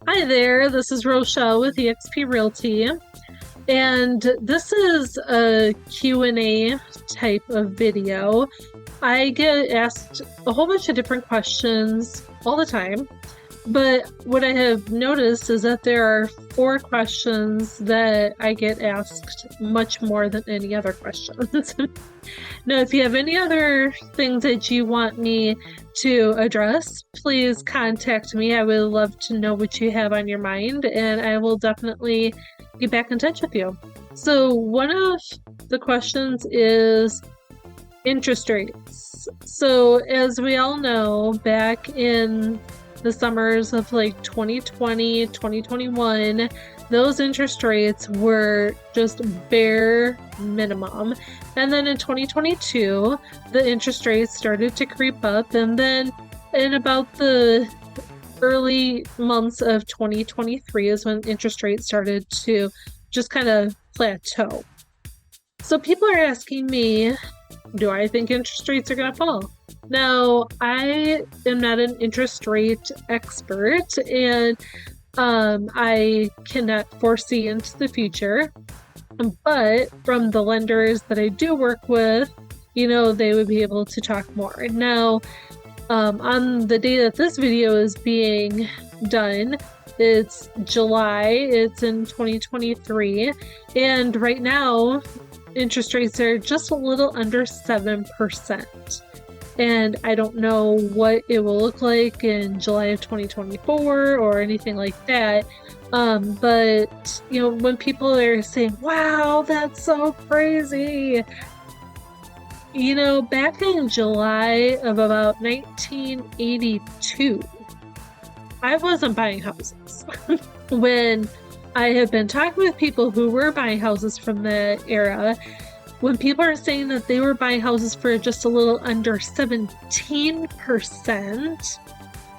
Hi there, this is Rochelle with eXp Realty, and this is a Q&A type of video. I get asked a whole bunch of different questions all the time, but what I have noticed is that there are 4 questions that I get asked much more than any other questions. Now, if you have any other things that you want me to address, please contact me. I would love to know what you have on your mind, and I will definitely get back in touch with you. So one of the questions is interest rates. So as we all know, back in the summers of like 2020, 2021, those interest rates were just bare minimum. And then in 2022, the interest rates started to creep up. And then in about the early months of 2023 is when interest rates started to just kind of plateau. So people are asking me, do I think interest rates are going to fall? Now, I am not an interest rate expert, and I cannot foresee into the future. But from the lenders that I do work with, they would be able to talk more. Now, on the day that this video is being done, it's July, it's in 2023, and right now, interest rates are just a little under 7%. And I don't know what it will look like in July of 2024 or anything like that. But when people are saying, wow, that's so crazy. Back in July of about 1982, I wasn't buying houses. When I have been talking with people who were buying houses from that era, when people are saying that they were buying houses for just a little under 17%,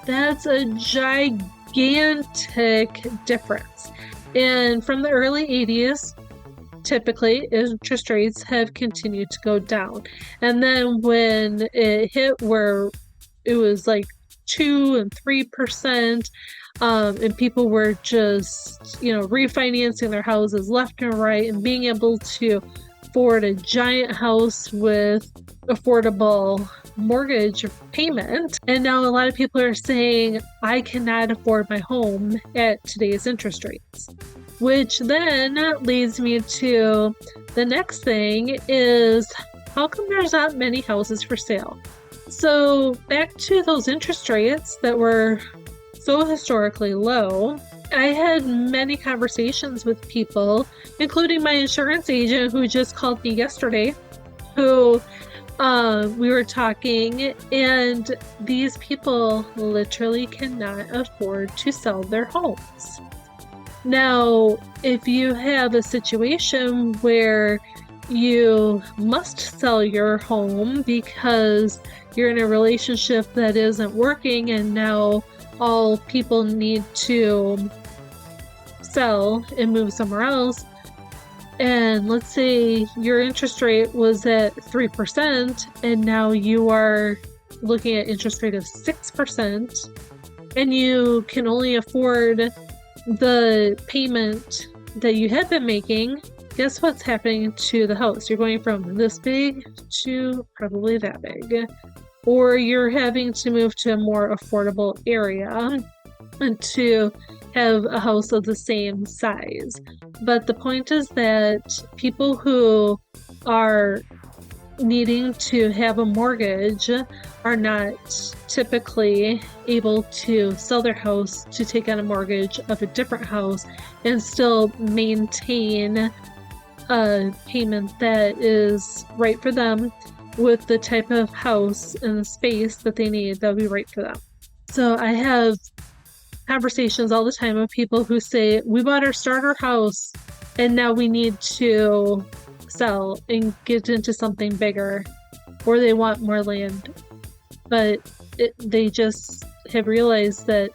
that's a gigantic difference. And from the early 80s, typically interest rates have continued to go down. And then when it hit where it was like 2 and 3%, and people were just, refinancing their houses left and right and being able to afford a giant house with affordable mortgage payment. And now a lot of people are saying, I cannot afford my home at today's interest rates. Which then leads me to the next thing is, how come there's not many houses for sale? So back to those interest rates that were so historically low, I had many conversations with people, including my insurance agent who just called me yesterday, who we were talking, and these people literally cannot afford to sell their homes. Now, if you have a situation where you must sell your home because you're in a relationship that isn't working and now all people need to sell and move somewhere else, and let's say your interest rate was at 3% and now you are looking at interest rate of 6% and you can only afford the payment that you had been making, guess what's happening to the house? You're going from this big to probably that big. Or you're having to move to a more affordable area and to have a house of the same size. But the point is that people who are needing to have a mortgage are not typically able to sell their house to take on a mortgage of a different house and still maintain a payment that is right for them with the type of house and the space that they need that will be right for them. So I have conversations all the time with people who say, we bought our starter house and now we need to sell and get into something bigger, or they want more land. But they just have realized that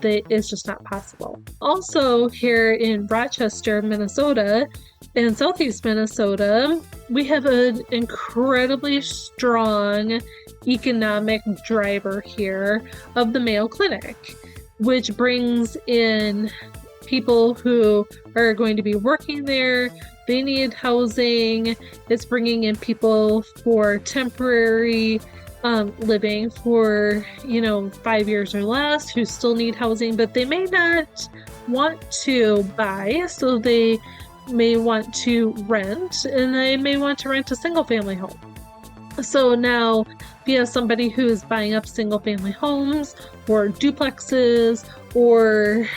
it's just not possible. Also, here in Rochester, Minnesota, and Southeast Minnesota, we have an incredibly strong economic driver here of the Mayo Clinic. which brings in people who are going to be working there. They need housing. It's bringing in people for temporary living for 5 years or less who still need housing, but they may not want to buy, so they may want to rent, and they may want to rent a single family home. So now if you have somebody who's buying up single family homes or duplexes or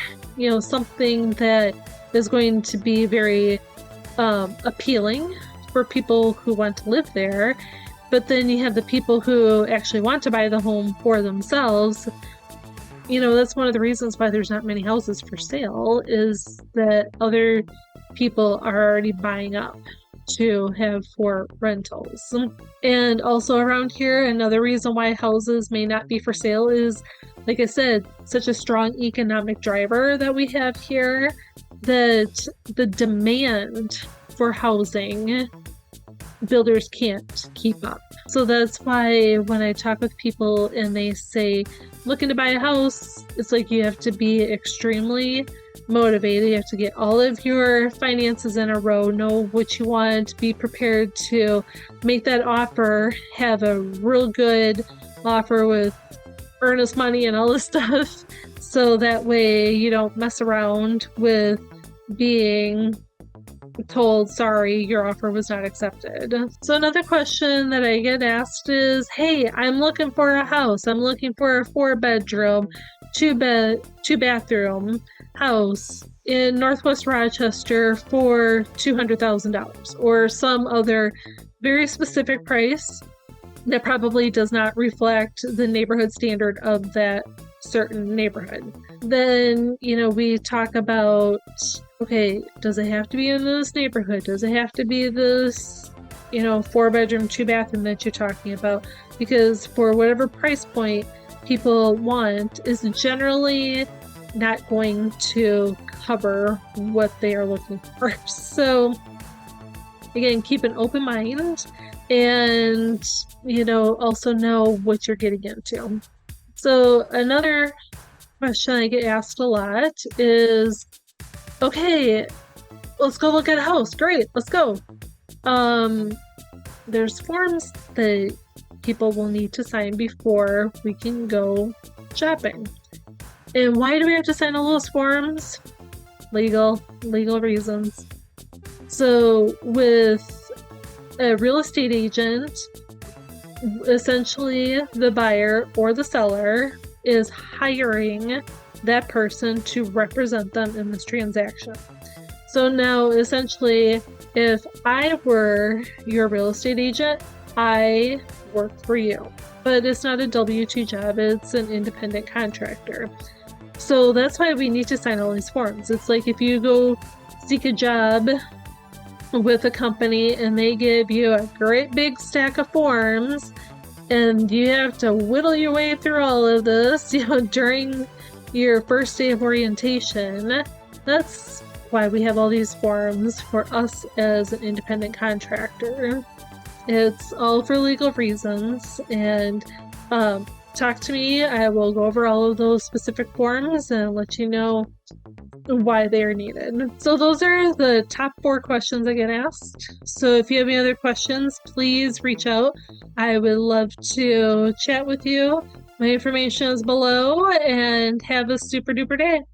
something that is going to be very appealing for people who want to live there, but then you have the people who actually want to buy the home for themselves. That's one of the reasons why there's not many houses for sale, is that other people are already buying up to have for rentals. And also around here, another reason why houses may not be for sale is, like I said, such a strong economic driver that we have here, that the demand for housing, builders can't keep up. So that's why when I talk with people and they say looking to buy a house, it's like you have to be extremely motivated. You have to get all of your finances in a row, know what you want, be prepared to make that offer, have a real good offer with earnest money and all this stuff, so that way you don't mess around with being told, sorry, your offer was not accepted. So another question that I get asked is, hey, I'm looking for a house. I'm looking for a 4-bedroom, 2-bathroom house in Northwest Rochester for $200,000, or some other very specific price that probably does not reflect the neighborhood standard of that certain neighborhood. Then, we talk about, okay, does it have to be in this neighborhood? Does it have to be this, 4-bedroom, 2-bathroom that you're talking about? Because for whatever price point people want is generally not going to cover what they are looking for. So again, keep an open mind and, also know what you're getting into. So another question I get asked a lot is, okay, let's go look at a house. Great, let's go. There's forms that people will need to sign before we can go shopping. And why do we have to sign all those forms? Legal reasons. So with a real estate agent, essentially the buyer or the seller is hiring that person to represent them in this transaction. So now essentially, if I were your real estate agent, I work for you. But it's not a W-2 job, it's an independent contractor. So that's why we need to sign all these forms. It's like if you go seek a job with a company and they give you a great big stack of forms and you have to whittle your way through all of this, during your first day of orientation. That's why we have all these forms for us as an independent contractor. It's all for legal reasons, and talk to me. I will go over all of those specific forms and let you know why they are needed. So those are the top 4 questions I get asked. So if you have any other questions, please reach out. I would love to chat with you. My information is below, and have a super duper day.